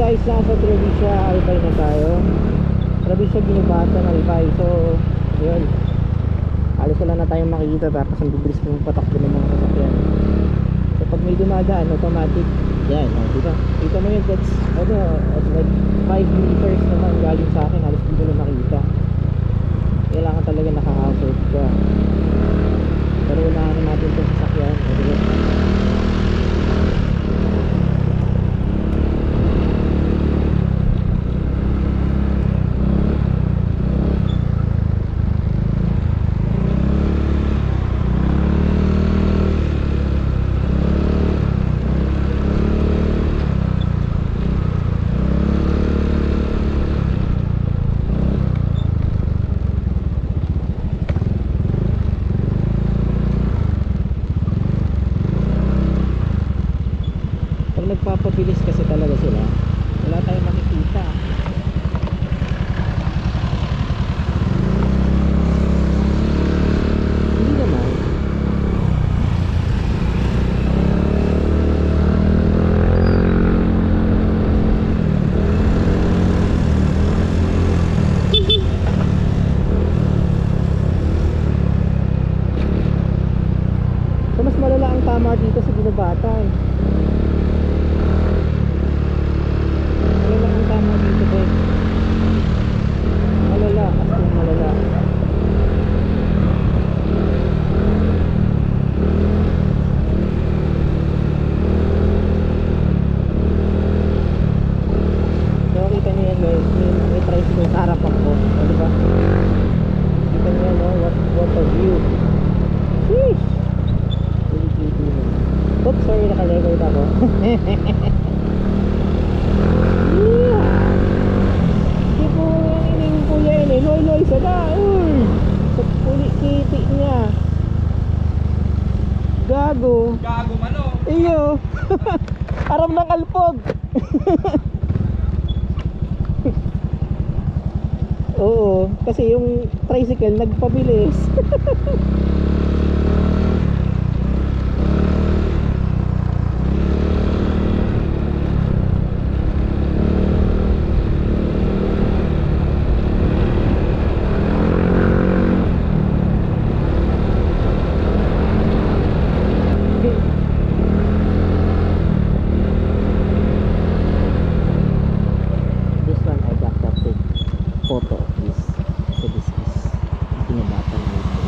guys, nasa Provincia Albay na tayo. Provincia Ginubatan Albay. So yun, halos wala na tayong makikita tapos ang bibilis ng patakbo ng mga sasakyan. So pag may dumadaan, automatic yan, diba? Kita mo yun, that's like 5 meters naman galing sa akin, halos hindi ko na makita. Kailangan talaga naka-hazard ka. Pero unahan na natin sa sasakyan, diba? Nagpapabilis kasi talaga sila, wala tayong makikita. Hindi naman. So mas malala ang tama dito sa Ginubatan. Tama dito ba? Malala, as in malala. So kita niyo yan guys, may tricycle sa harapan ko, diba? Kita niyo yan, no? What a view. Sheesh! Really pretty mo. Oops, sorry, naka-record ako. Loy sada, uy, sa puli-kiti niya. Gago mano. Iyo. Aram ng kalpog. Oo, kasi yung tricycle nagpabilis. Photo of this. So this is Ginubatan Albay.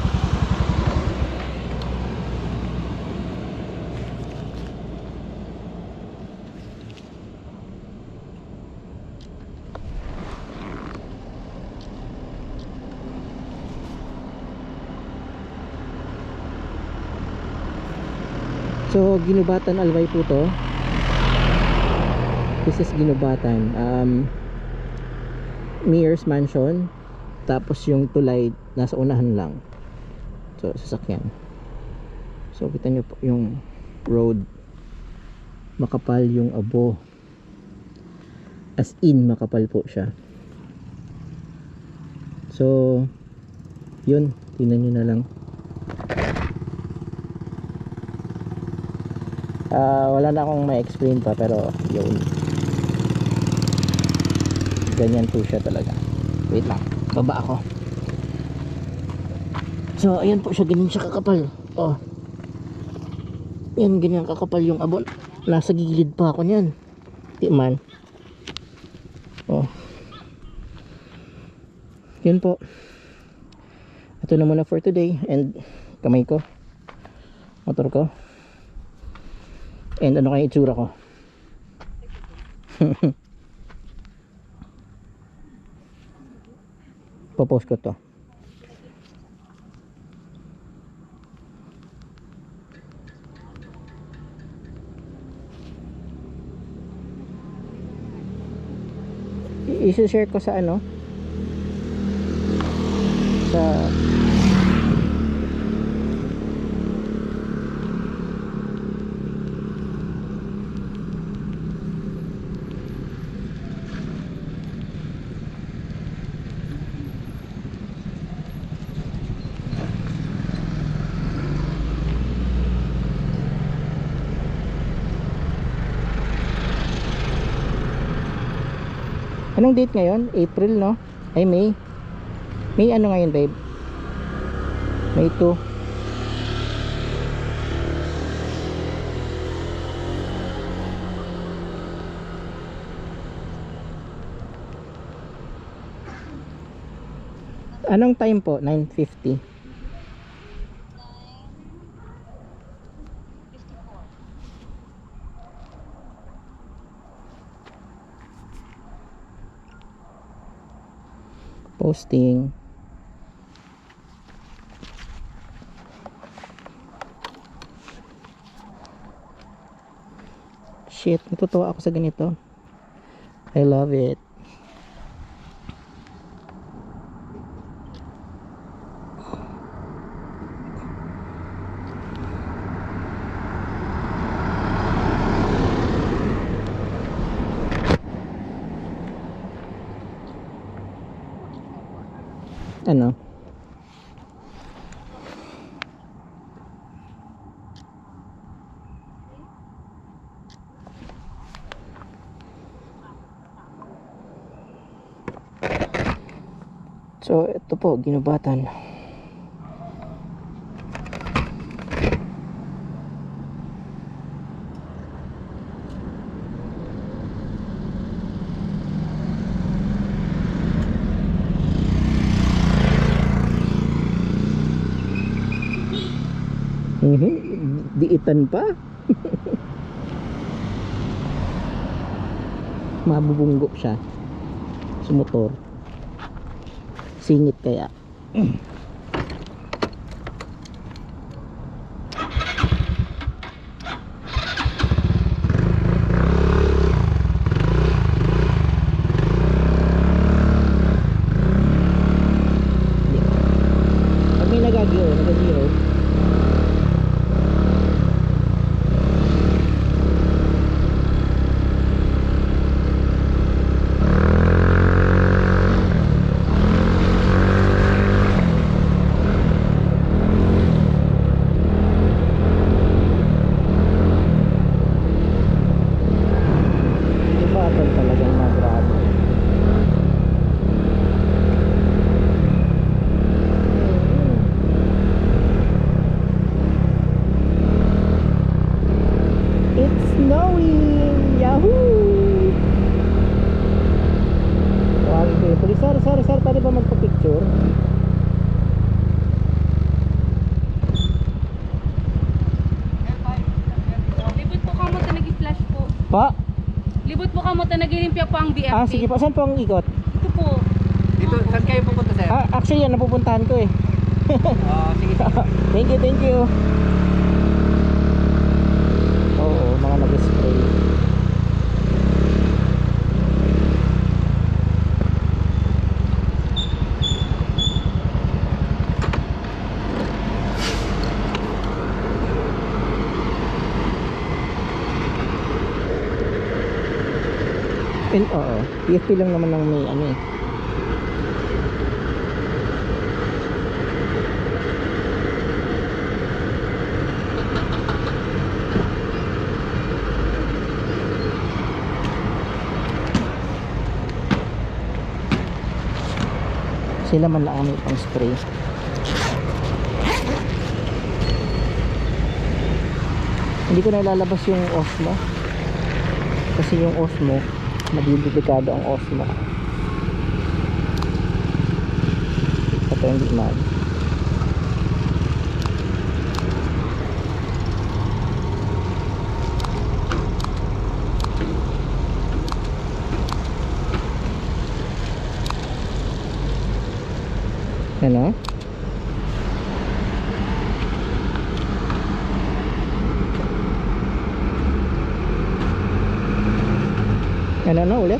So Ginubatan Albay po to. This is Ginubatan. Mayor's Mansion, tapos yung tulay nasa unahan lang. So sasakyan. So kita nyo po yung road, makapal yung abo, as in makapal po siya. So yun, tingnan nyo na lang. Wala na akong ma-explain pa, pero yun, ganyan po siya talaga. Wait lang, baba ako. So ayan po siya, ganyan siya kakapal. Oh, yan, ganyan kakapal yung abon. Nasa gilid pa ako niyan, di man. Oh, yun po. Ito na muna for today. And kamay ko, motor ko, and ano kaya itsura ko. Popost ko to. I-share ko sa ano, sa Anong date ngayon? April, no? Ay, May. May ano ngayon, babe? May 2. Anong time po? 9:50. 9:54. Posting. Shit, natutuwa ako sa ganito. I love it. Ano? So, ito po, ginubatan. Diitan pa. Mabubunggo siya sa motor. Singit kaya. Pag may nag-zero. Ginubatan talagang magrabe. It's snowing! Yahoo! Tawagin ko yung police. Sir, pwede ba magpa-picture? Libot po kamo ta nagi-flash po. Pa? Libot po kamo ta nagilimpya po ang BFP. Sige po. Saan po ang ikot? Ito po. Dito, saan kayo pupunta, sir? Actually yan, napupuntahan ko eh. Sige, sige. Thank you. Oo, mga nag-spray. Oo, PFP lang naman ng may ano eh. Sila man lang may pang spray. Hindi ko na ilalabas yung Osmo kasi yung Osmo madidiplikado ang Osmo. Ito hindi mag ano? Ano na ulit?